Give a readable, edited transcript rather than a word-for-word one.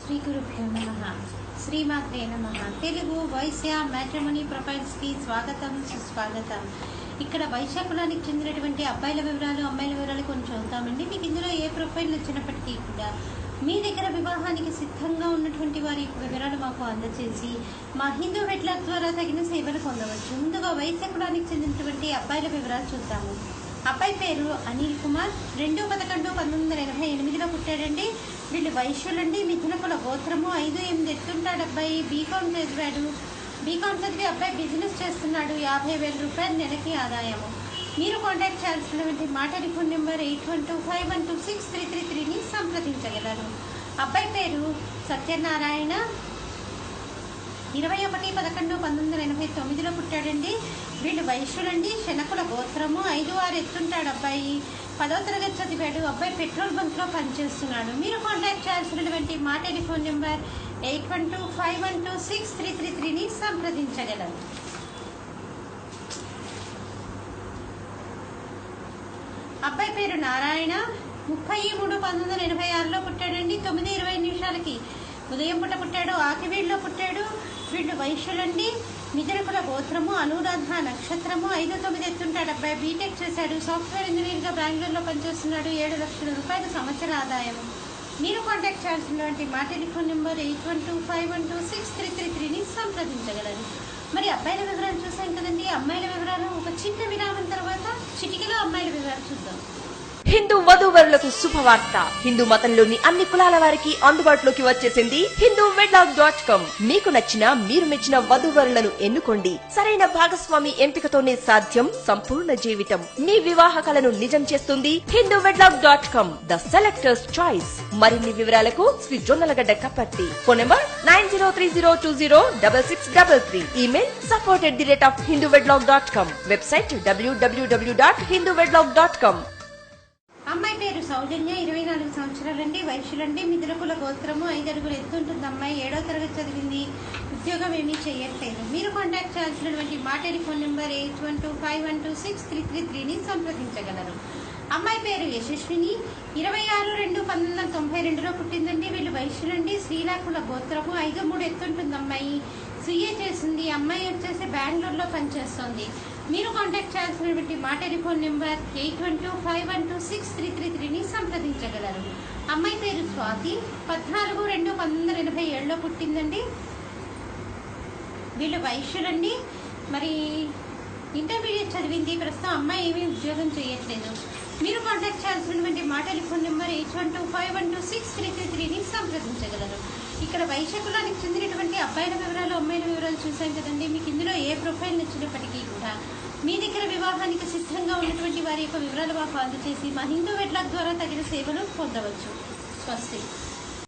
శ్రీ గురుభ్యో నమః. శ్రీమాత్రే నమః. తెలుగు వైశ్య మ్యాట్రిమోనీ ప్రొఫైల్స్ కి స్వాగతం, సుస్వాగతం. ఇక్కడ వైశ్య కులానికి చెందినటువంటి అబ్బాయిల వివరాలు, అమ్మాయిల వివరాలు కొన్ని చూద్దామండి. మీకు ఇందులో ఏ ప్రొఫైల్ వచ్చినప్పటికీ కూడా మీ దగ్గర వివాహానికి సిద్ధంగా ఉన్నటువంటి వారి వివరాలు మాకు అందజేసి మా హిందూ వెడ్లాక్ ద్వారా తగిన సేవలు పొందవచ్చు. ముందుగా వైశ్య కులానికి చెందినటువంటి అబ్బాయిల వివరాలు చూద్దాము. అబ్బాయి పేరు అనిల్ కుమార్, 2/11/1988లో పుట్టాడండి. వీళ్ళు వైశ్యులండి. మిథున కుల గోత్రము, 5-8 ఎత్తుంటాడు. అబ్బాయి బీకామ్ చదివాడు. బీకామ్ చదివి అబ్బాయి బిజినెస్ చేస్తున్నాడు. 50,000 రూపాయలు నెలకి ఆదాయము. మీరు కాంటాక్ట్ చేయాల్సినటువంటి మా టెలిఫోన్ నెంబర్ 8125126333ని సంప్రదించగలరు. అబ్బాయి పేరు సత్యనారాయణ, 21/11/1989లో పుట్టాడండి. వీళ్ళు వైశ్యులండి. శనకుల గోత్రము, 5-6 ఎత్తుంటాడు. అబ్బాయి 10వ తరగతి చదివాడు. అబ్బాయి పెట్రోల్ బంక్ లో పనిచేస్తున్నాడు. మీరు కాంటాక్ట్ చేయాల్సినటువంటి మా టెలిఫోన్ నెంబర్ 8125126333ని సంప్రదించగలరు. అబ్బాయి పేరు నారాయణ, 30/3/1986లో పుట్టాడండి. 9:20 ఉదయం పూట పుట్టాడు. ఆకివీడులో పుట్టాడు. వీళ్ళు వైశ్యులండి. మిథున కుల గోత్రము, అనురాధ నక్షత్రము, 5-9 ఎత్తుంటాడు. అబ్బాయి బీటెక్ చేశాడు. సాఫ్ట్వేర్ ఇంజనీర్ గా బెంగళూరులో పనిచేస్తున్నాడు. 7 లక్షల రూపాయల సంవత్సర ఆదాయం. మీరు కాంటాక్ట్ చేయాల్సినటువంటి మా టెలిఫోన్ నెంబర్ 8125126333ని సంప్రదించగలరు. మరి అబ్బాయిల వివరాలు చూసాం కదండి. అమ్మాయిల వివరాలు ఒక చిన్న విరామం తర్వాత చిటికలో అమ్మాయిల వివరాలు చూద్దాం. హిందూ వధూవరులకు శుభవార్త. హిందూ మతంలోని అన్ని కులాల వారికి అందుబాటులోకి వచ్చేసింది హిందూ వెడ్లాక్.com. మీకు నచ్చిన, మీరు మెచ్చిన వధూవరులను ఎన్నుకోండి. సరైన భాగస్వామి ఎంపికతోనే సాధ్యం సంపూర్ణ జీవితం. మీ వివాహ కలను నిజం చేస్తుంది హిందూ వెడ్లాక్.com, ద సెలెక్టర్స్ చాయిస్. మరిన్ని వివరాలకు Shri Jonnalagadda Kapparthi. Phone number 9030206633. Email support@hinduvedlog.com. Website www.hinduvedlog.com. అమ్మాయి పేరు సౌజన్య, 24 సంవత్సరాలండి. వైశ్యులండి. మిథున కుల గోత్రము, 5 అడుగులు ఎత్తుంటుంది. అమ్మాయి 7వ తరగతి చదివింది. ఉద్యోగం ఏమీ చేయట్లేదు. మీరు కాంటాక్ట్ చేయాల్సినటువంటి మా టెలిఫోన్ నెంబర్ 8125126333ని సంప్రదించగలరు. అమ్మాయి పేరు యశస్విని, 26/2/1992లో పుట్టిందండి. వీళ్ళు వైశ్యులండి. శ్రీలాకుల గోత్రము, 5-3 ఎత్తుంటుంది. అమ్మాయి సీఏ చేసింది. అమ్మాయి వచ్చేసి బెంగళూరులో పనిచేస్తోంది. మీరు కాంటాక్ట్ చేయాల్సినటువంటి మా టెలిఫోన్ నెంబర్ 8125126333ని సంప్రదించగలరు. అమ్మాయి పేరు స్వాతి, 14/2/1987లో పుట్టిందండి. వీళ్ళు వైశ్యులండి. మరి ఇంటర్మీడియట్ చదివింది. ప్రస్తుతం అమ్మాయి ఏమీ ఉద్యోగం చేయట్లేదు. మీరు కాంటాక్ట్ చేయాల్సినటువంటి మా టెలిఫోన్ నెంబర్ 8125126333ని సంప్రదించగలరు. ఇక్కడ వైశ్య కులానికి చెందినటువంటి అబ్బాయిల వివరాలు, అమ్మాయిల వివరాలు చూసాం కదండి. మీకు ఇందులో ఏ ప్రొఫైల్ నచ్చినప్పటికీ కూడా మీ దగ్గర వివాహానికి సిద్ధంగా ఉన్నటువంటి వారి యొక్క వివరాలు మాకు అందజేసి మా హిందూ వెడ్లాక్ ద్వారా తగిన సేవలు పొందవచ్చు. స్వస్తి.